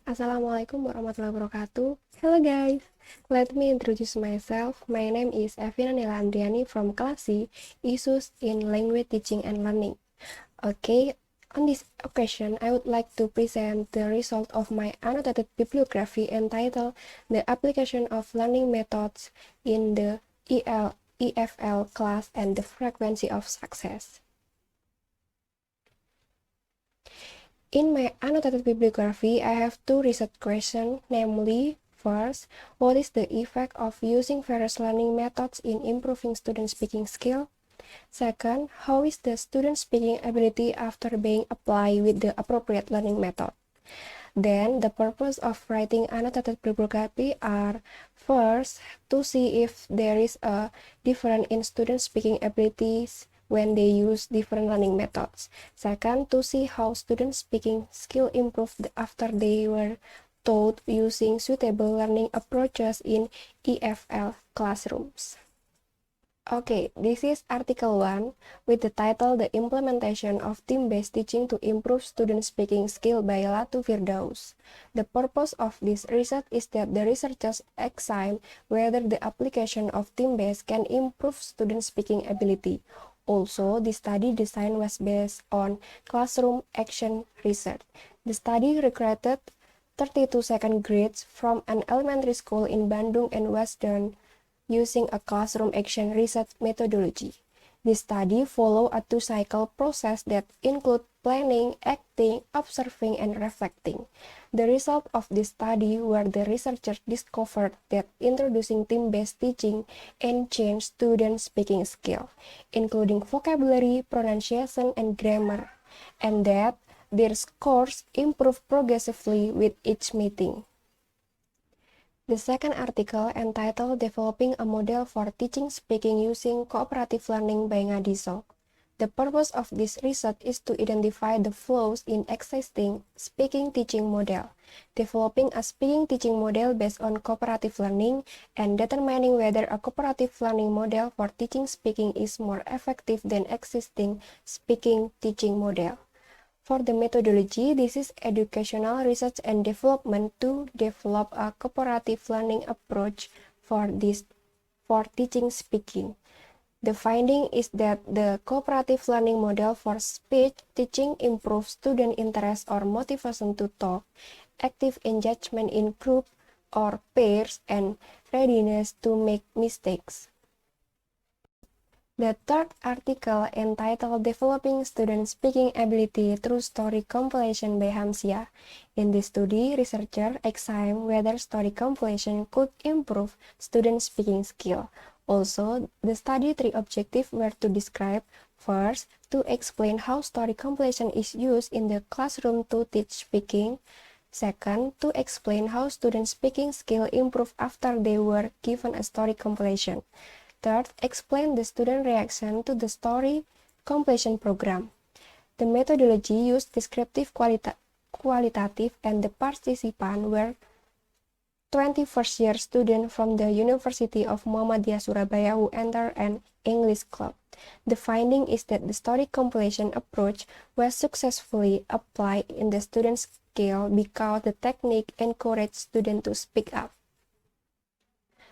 Assalamualaikum warahmatullahi wabarakatuh. Hello guys, let me introduce myself. My name is Evina Nela Andriani from class C, Issues in Language Teaching and Learning. Okay, on this occasion, I would like to present the result of my annotated bibliography entitled The Application of Learning Methods in the EFL class and the Frequency of Success. In my annotated bibliography, I have two research questions, namely, first, what is the effect of using various learning methods in improving student speaking skill? Second, how is the student speaking ability after being applied with the appropriate learning method? Then, the purpose of writing annotated bibliography are, first, to see if there is a difference in student speaking abilities when they use different learning methods. Second, to see how student speaking skill improved after they were taught using suitable learning approaches in EFL classrooms. Okay, this is Article 1 with the title The Implementation of Team-Based Teaching to Improve Student Speaking Skill by Latu Firdaus. The purpose of this research is that the researchers examine whether the application of team-based can improve student speaking ability. Also, the study design was based on classroom action research. The study recruited 32 second grades from an elementary school in Bandung and Western using a classroom action research methodology. This study follows a two-cycle process that includes planning, acting, observing, and reflecting. The result of this study were the researchers discovered that introducing team-based teaching enhanced student speaking skill, including vocabulary, pronunciation, and grammar, and that their scores improved progressively with each meeting. The second article, entitled Developing a Model for Teaching Speaking Using Cooperative Learning by Ngadiso. The purpose of this research is to identify the flaws in existing speaking teaching model, developing a speaking teaching model based on cooperative learning, and determining whether a cooperative learning model for teaching speaking is more effective than existing speaking teaching model. For the methodology, this is educational research and development to develop a cooperative learning approach for teaching speaking. The finding is that the cooperative learning model for speech teaching improves student interest or motivation to talk, active engagement in group or pairs, and readiness to make mistakes. The third article, entitled Developing Student Speaking Ability Through Story Compilation by Hamsia. In this study, researchers examined whether story compilation could improve student speaking skill. Also, the study three objectives were to describe, first, to explain how story compilation is used in the classroom to teach speaking. Second, to explain how student speaking skill improved after they were given a story compilation. Third, explain the student reaction to the story completion program. The methodology used descriptive qualitative, and the participants were 21st year students from the University of Muhammadiyah Surabaya who entered an English club. The finding is that the story compilation approach was successfully applied in the student skill because the technique encouraged students to speak up.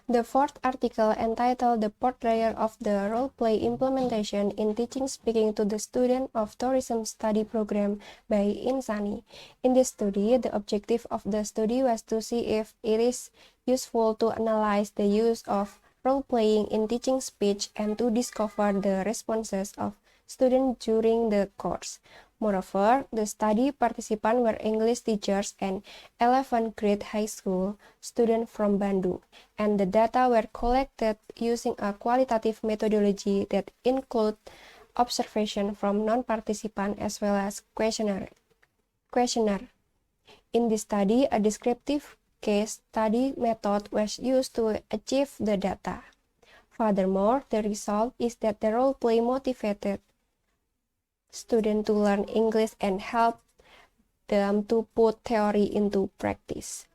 The fourth article, entitled The Portrayal of the Role-Play Implementation in Teaching Speaking to the Student of Tourism Study Program by Insani. In this study, the objective of the study was to see if it is useful to analyze the use of role-playing in teaching speech and to discover the responses of students during the course. Moreover, the study participants were English teachers and 11th grade high school students from Bandung, and the data were collected using a qualitative methodology that include observation from non-participants as well as questionnaire. In this study, a descriptive case study method was used to achieve the data. Furthermore, the result is that the role play motivated students to learn English and help them to put theory into practice.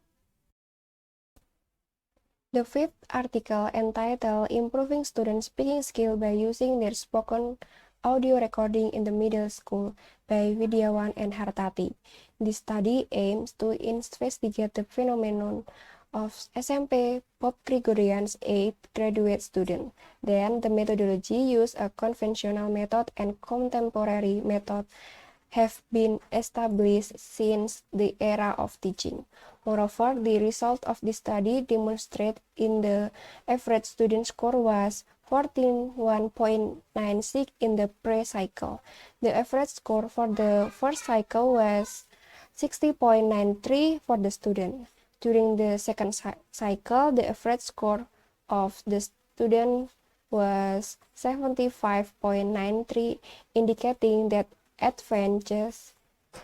The fifth article, entitled Improving Student Speaking Skill by Using Their Spoken Audio Recording in the Middle School by Widyawan and Hartati. This study aims to investigate the phenomenon of SMP Pope Gregorian's 8th graduate student. Then, the methodology used a conventional method and contemporary method have been established since the era of teaching. Moreover, the result of this study demonstrated in the average student score was 14.196 in the pre-cycle. The average score for the first cycle was 60.93 for the student. During the second cycle, the average score of the student was 75.93, indicating that advances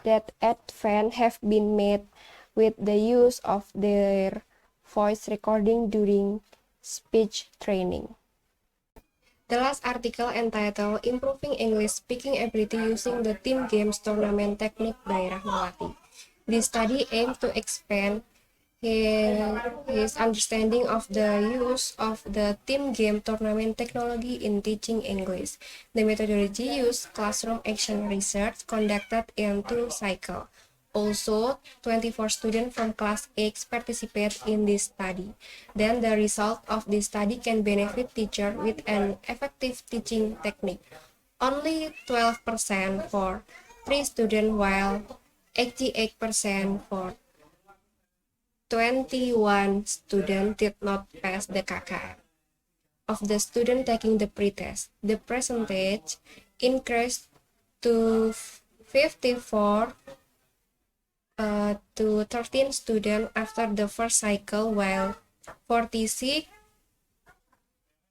have been made with the use of their voice recording during speech training. The last article entitled Improving English Speaking Ability Using the Team Games Tournament Technique by Rahmawati. This study aims to expand his understanding of the use of the team game tournament technology in teaching English. The methodology used classroom action research conducted in 2 cycles. Also, 24 students from class 8 participate in this study. Then the result of this study can benefit teachers with an effective teaching technique. Only 12% for 3 students while 88% for 21 students did not pass the KKM. Of the students taking the pretest, the percentage increased to 54 to 13 students after the first cycle, while 46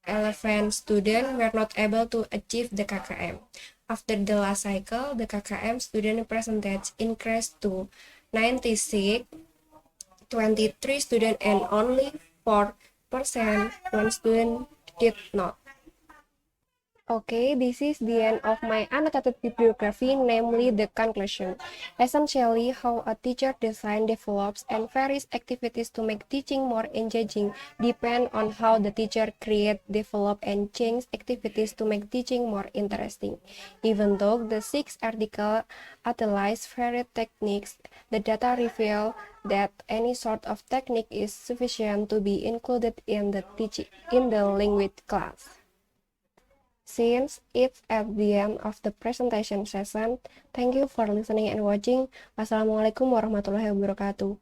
11 students were not able to achieve the KKM. After the last cycle, the KKM student percentage increased to 96, 23 students, and only 4% one student did not. Okay, this is the end of my annotated bibliography, namely the conclusion. Essentially, how a teacher design, develops, and varies activities to make teaching more engaging depend on how the teacher create, develop, and change activities to make teaching more interesting. Even though the 6th article outlines varied techniques, the data reveal that any sort of technique is sufficient to be included in the language class. Since it's at the end of the presentation session, thank you for listening and watching. Wassalamualaikum warahmatullahi wabarakatuh.